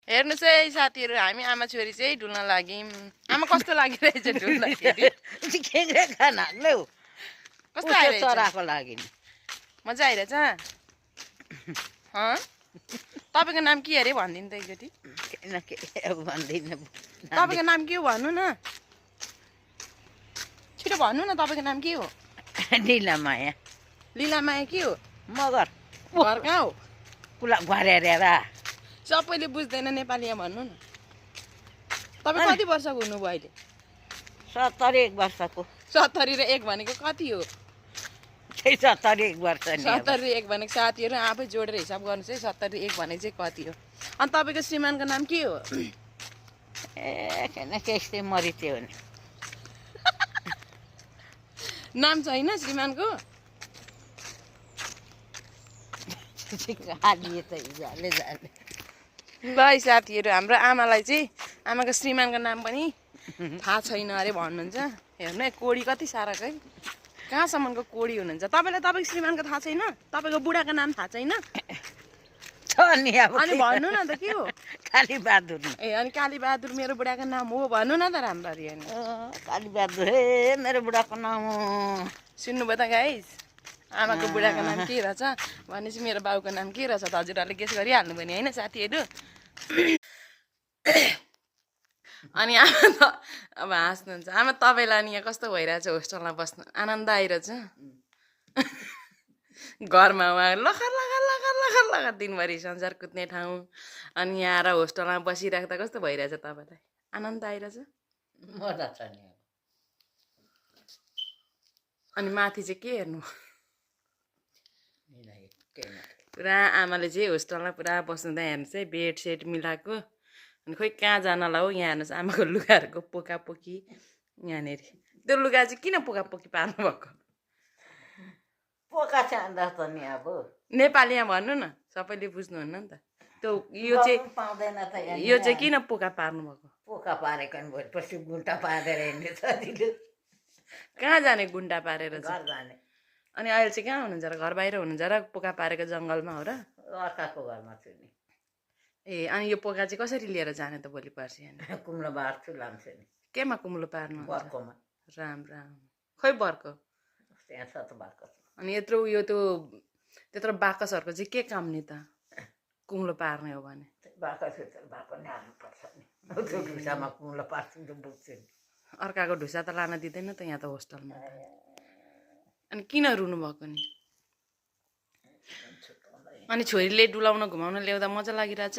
हेर्नुहोस् है साथीहरू, हामी आमा छोरी चाहिँ डुल्न लाग्यौँ। आमा कस्तो लागिरहेछ डुल्दाखेरि? कस्तो आइरहेछ? चराको लागि मजा आइरहेछ? तपाईँको नाम के अरे भनिदिनु त एकचोटि। तपाईँको नाम के हो भन्नु न, छिटो भन्नु न, तपाईँको नाम के हो? लीलामाया। लीलामाया के हो? मगर घर कहाँ हो? कुला घरेरा सबैले बुझ्दैन नेपालीमा भन्नु न। तपाईँ कति वर्षको हुनुभयो अहिले? 71 वर्षको। 70 र 1 भनेको कति हो? 71 वर्ष नि। 70 र 1 भनेको साथीहरू आफै जोडेर हिसाब गर्नुहोस् है, 70 र 1 भनेको चाहिँ कति हो? अनि तपाईँको श्रीमानको नाम के हो? किन केही मरिते हो नि। नाम छैन श्रीमानको? ल है साथीहरू, हाम्रो आमालाई चाहिँ आमाको श्रीमानको नाम पनि थाहा छैन अरे भन्नुहुन्छ। हेर्नु है, कोडी कति साराको है, कहाँसम्मको कोडी हुनुहुन्छ। तपाईँलाई तपाईँको श्रीमानको थाहा छैन? तपाईँको बुढाको नाम थाहा छैन? अनि भन्नु न त के हो? कालीबहादुर। ए अनि कालीबहादुर मेरो बुढाको नाम हो भन्नु न त राम्ररी। अनि कालीबहादुर हे मेरो बुढाको नाम हो। सुन्नुभयो त गाइस, आमाको बुढाको नाम के रहेछ भनेपछि मेरो बाउको नाम के रहेछ त हजुरहरूले गेस गरिहाल्नु भयो नि होइन साथीहरू। अनि आमा त अब हाँस्नुहुन्छ। आमा तपाईँलाई अनि यहाँ कस्तो भइरहेछ होस्टेलमा बस्नु? आनन्द आइरहेछ? घरमा उहाँ लखर लखर लखर लखर लखर दिनभरि संसार कुद्ने ठाउँ, अनि यहाँ आएर होस्टेलमा बसिराख्दा कस्तो भइरहेछ तपाईँलाई? आनन्द आइरहेछ? मजा छ नि। अनि माथि चाहिँ के हेर्नु? पुरा आमाले चाहिँ होस्टेलमा पुरा बस्नु त हेर्नुहोस् है, बेड सेट मिलाएको। अनि खोइ कहाँ जानलाई हो, यहाँ हेर्नुहोस् आमाको लुगाहरूको पोकापोकी यहाँनिर। त्यो लुगा चाहिँ किन पोकापोकी पार्नु भएको? पोका चाहँदा त नि अब नेपालीमा भन्नु न, सबैले बुझ्नुहुन्न नि त। त्यो यो चाहिँ किन पोका पार्नु भएको? पोका पारेको नि भोलिपर्सि गुन्टा पारेर हिँड्ने सजिलो। कहाँ जाने गुन्टा पारेर? घर जाने। अनि अहिले चाहिँ कहाँ हुनुहुन्छ र? घर बाहिर हुनुहुन्छ र? पोका पारेको जङ्गलमा हो र? अर्काको घरमा छु नि। ए अनि यो पोका चाहिँ कसरी लिएर जाने त भोलि पर्सि? कुम्लो बार्छु लान्छु नि। केमा कुम्लो पार्नु? बर्कोमा। राम राम। खोइ बर्को त्यहाँ छ त बार्को। अनि यत्रो उयो त्यो त्यत्रो बाकसहरूको चाहिँ के काम नि त? कुम्लो पार्ने हो भने बाकस बाको नि हाल्नुपर्छ नि। त्यो ढुसामा कुम्लो पार्छु त बुझ्छु नि। अर्काको ढुसा त लान दिँदैन त यहाँ त होस्टेलमा। अनि किन रुनु भएको नि? अनि छोरीले डुलाउन घुमाउन ल्याउँदा मजा लागिरहेछ?